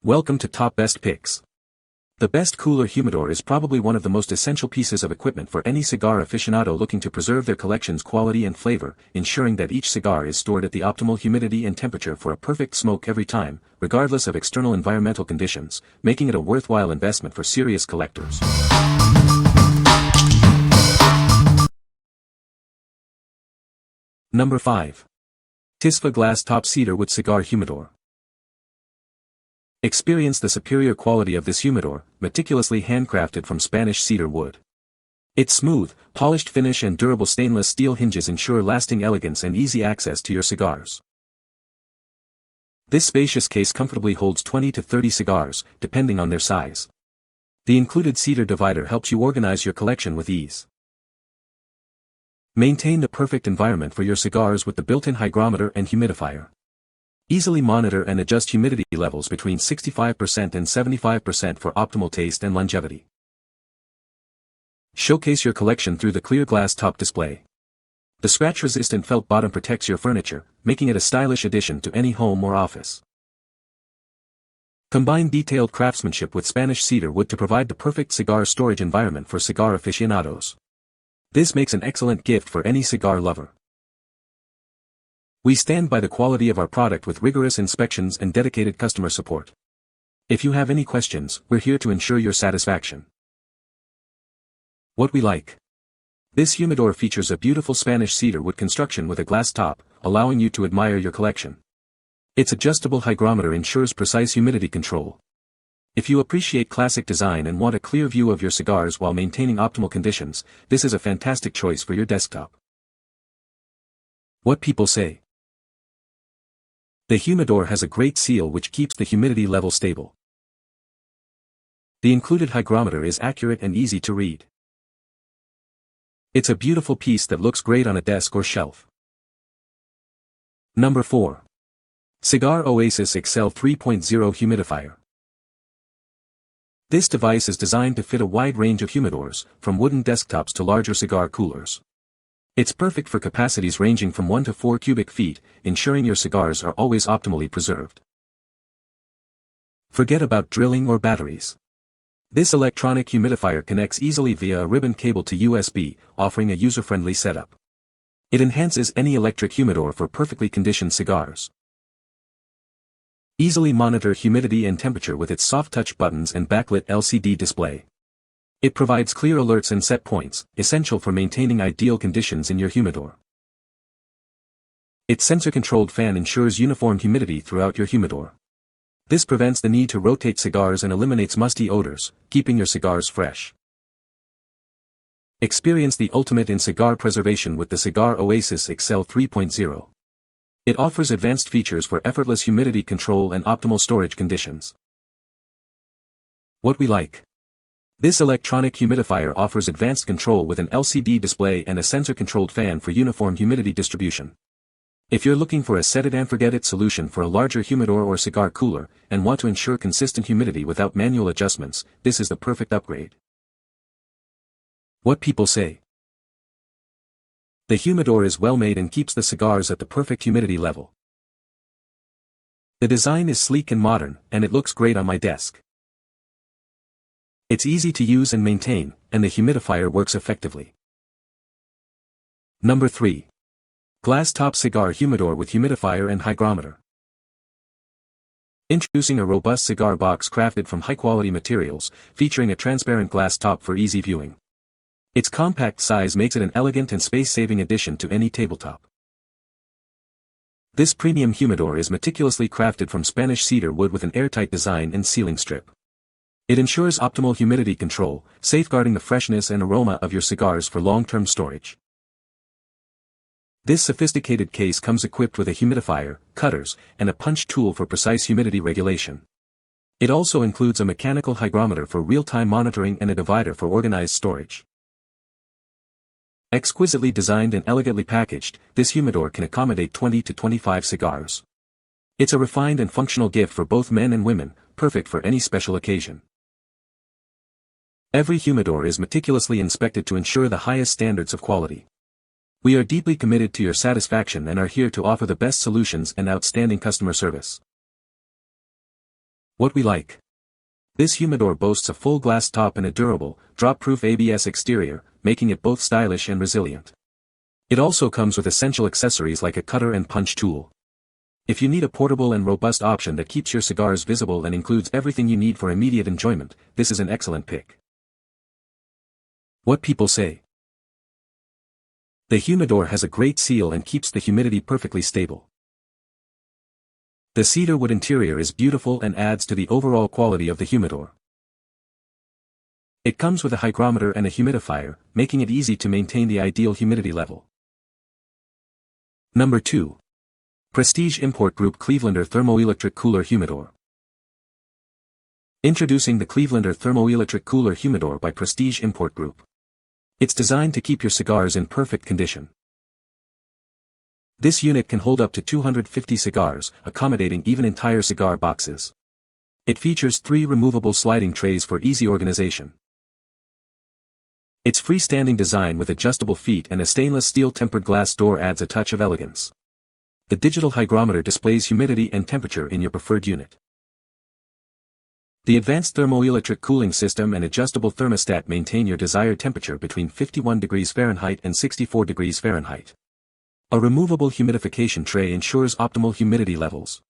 Welcome to Top Best Picks. The best cooler humidor is probably one of the most essential pieces of equipment for any cigar aficionado looking to preserve their collection's quality and flavor, ensuring that each cigar is stored at the optimal humidity and temperature for a perfect smoke every time, regardless of external environmental conditions, making it a worthwhile investment for serious collectors. Number 5. TISFA Glass Top Cedar Wood Cigar Humidor. Experience the superior quality of this humidor, meticulously handcrafted from Spanish cedar wood. Its smooth, polished finish and durable stainless steel hinges ensure lasting elegance and easy access to your cigars. This spacious case comfortably holds 20 to 30 cigars, depending on their size. The included cedar divider helps you organize your collection with ease. Maintain the perfect environment for your cigars with the built-in hygrometer and humidifier. Easily monitor and adjust humidity levels between 65% and 75% for optimal taste and longevity. Showcase your collection through the clear glass top display. The scratch-resistant felt bottom protects your furniture, making it a stylish addition to any home or office. Combine detailed craftsmanship with Spanish cedar wood to provide the perfect cigar storage environment for cigar aficionados. This makes an excellent gift for any cigar lover. We stand by the quality of our product with rigorous inspections and dedicated customer support. If you have any questions, we're here to ensure your satisfaction. What we like. This humidor features a beautiful Spanish cedar wood construction with a glass top, allowing you to admire your collection. Its adjustable hygrometer ensures precise humidity control. If you appreciate classic design and want a clear view of your cigars while maintaining optimal conditions, this is a fantastic choice for your desktop. What people say. The humidor has a great seal which keeps the humidity level stable. The included hygrometer is accurate and easy to read. It's a beautiful piece that looks great on a desk or shelf. Number 4. Cigar Oasis XL 3.0 Humidifier. This device is designed to fit a wide range of humidors, from wooden desktops to larger cigar coolers. It's perfect for capacities ranging from 1 to 4 cubic feet, ensuring your cigars are always optimally preserved. Forget about drilling or batteries. This electronic humidifier connects easily via a ribbon cable to USB, offering a user-friendly setup. It enhances any electric humidor for perfectly conditioned cigars. Easily monitor humidity and temperature with its soft touch buttons and backlit LCD display. It provides clear alerts and set points, essential for maintaining ideal conditions in your humidor. Its sensor-controlled fan ensures uniform humidity throughout your humidor. This prevents the need to rotate cigars and eliminates musty odors, keeping your cigars fresh. Experience the ultimate in cigar preservation with the Cigar Oasis XL 3.0. It offers advanced features for effortless humidity control and optimal storage conditions. What we like. This electronic humidifier offers advanced control with an LCD display and a sensor-controlled fan for uniform humidity distribution. If you're looking for a set-it-and-forget-it solution for a larger humidor or cigar cooler, and want to ensure consistent humidity without manual adjustments, this is the perfect upgrade. What people say. The humidor is well made and keeps the cigars at the perfect humidity level. The design is sleek and modern, and it looks great on my desk. It's easy to use and maintain, and the humidifier works effectively. Number 3. Glass Top Cigar Humidor with Humidifier and Hygrometer. Introducing a robust cigar box crafted from high-quality materials, featuring a transparent glass top for easy viewing. Its compact size makes it an elegant and space-saving addition to any tabletop. This premium humidor is meticulously crafted from Spanish cedar wood with an airtight design and sealing strip. It ensures optimal humidity control, safeguarding the freshness and aroma of your cigars for long-term storage. This sophisticated case comes equipped with a humidifier, cutters, and a punch tool for precise humidity regulation. It also includes a mechanical hygrometer for real-time monitoring and a divider for organized storage. Exquisitely designed and elegantly packaged, this humidor can accommodate 20 to 25 cigars. It's a refined and functional gift for both men and women, perfect for any special occasion. Every humidor is meticulously inspected to ensure the highest standards of quality. We are deeply committed to your satisfaction and are here to offer the best solutions and outstanding customer service. What we like. This humidor boasts a full glass top and a durable, drop-proof ABS exterior, making it both stylish and resilient. It also comes with essential accessories like a cutter and punch tool. If you need a portable and robust option that keeps your cigars visible and includes everything you need for immediate enjoyment, this is an excellent pick. What people say. The humidor has a great seal and keeps the humidity perfectly stable. The cedar wood interior is beautiful and adds to the overall quality of the humidor. It comes with a hygrometer and a humidifier, making it easy to maintain the ideal humidity level. Number 2. Prestige Import Group Clevelander Thermoelectric Cooler Humidor. Introducing the Clevelander Thermoelectric Cooler Humidor by Prestige Import Group. It's designed to keep your cigars in perfect condition. This unit can hold up to 250 cigars, accommodating even entire cigar boxes. It features 3 removable sliding trays for easy organization. Its freestanding design with adjustable feet and a stainless steel tempered glass door adds a touch of elegance. The digital hygrometer displays humidity and temperature in your preferred unit. The advanced thermoelectric cooling system and adjustable thermostat maintain your desired temperature between 51 degrees Fahrenheit and 64 degrees Fahrenheit. A removable humidification tray ensures optimal humidity levels.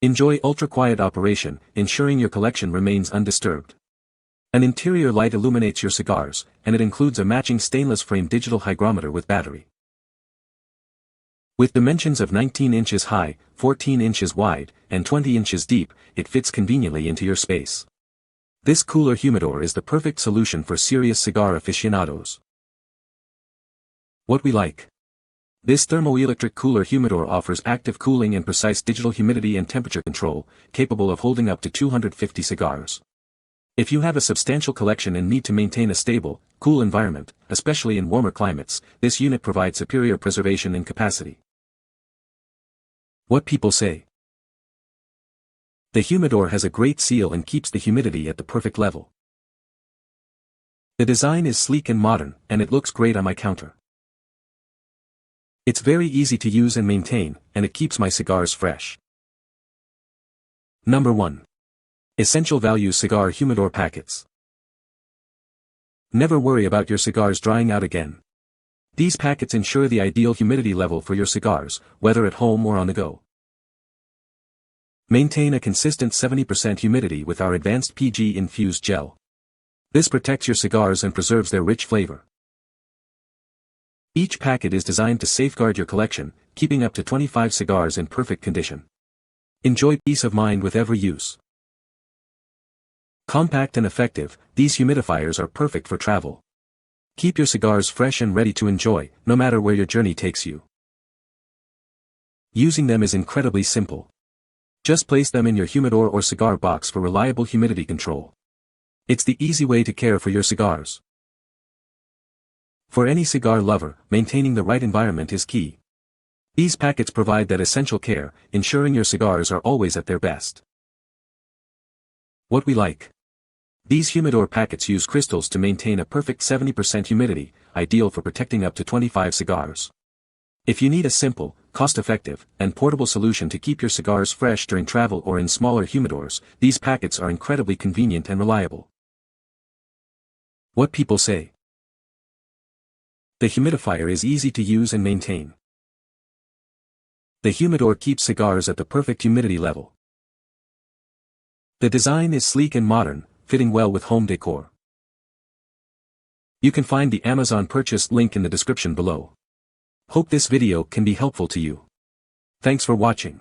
Enjoy ultra-quiet operation, ensuring your collection remains undisturbed. An interior light illuminates your cigars, and it includes a matching stainless frame digital hygrometer with battery. With dimensions of 19 inches high, 14 inches wide, and 20 inches deep, it fits conveniently into your space. This cooler humidor is the perfect solution for serious cigar aficionados. What we like. This thermoelectric cooler humidor offers active cooling and precise digital humidity and temperature control, capable of holding up to 250 cigars. If you have a substantial collection and need to maintain a stable, cool environment, especially in warmer climates, this unit provides superior preservation and capacity. What people say. The humidor has a great seal and keeps the humidity at the perfect level. The design is sleek and modern, and it looks great on my counter. It's very easy to use and maintain, and it keeps my cigars fresh. Number 1. Essential Value Cigar Humidor Packets. Never worry about your cigars drying out again. These packets ensure the ideal humidity level for your cigars, whether at home or on the go. Maintain a consistent 70% humidity with our advanced PG-infused gel. This protects your cigars and preserves their rich flavor. Each packet is designed to safeguard your collection, keeping up to 25 cigars in perfect condition. Enjoy peace of mind with every use. Compact and effective, these humidifiers are perfect for travel. Keep your cigars fresh and ready to enjoy, no matter where your journey takes you. Using them is incredibly simple. Just place them in your humidor or cigar box for reliable humidity control. It's the easy way to care for your cigars. For any cigar lover, maintaining the right environment is key. These packets provide that essential care, ensuring your cigars are always at their best. What we like. These humidor packets use crystals to maintain a perfect 70% humidity, ideal for protecting up to 25 cigars. If you need a simple, cost-effective, and portable solution to keep your cigars fresh during travel or in smaller humidors, these packets are incredibly convenient and reliable. What people say. The humidifier is easy to use and maintain. The humidor keeps cigars at the perfect humidity level. The design is sleek and modern, fitting well with home decor. You can find the Amazon purchase link in the description below. Hope this video can be helpful to you. Thanks for watching.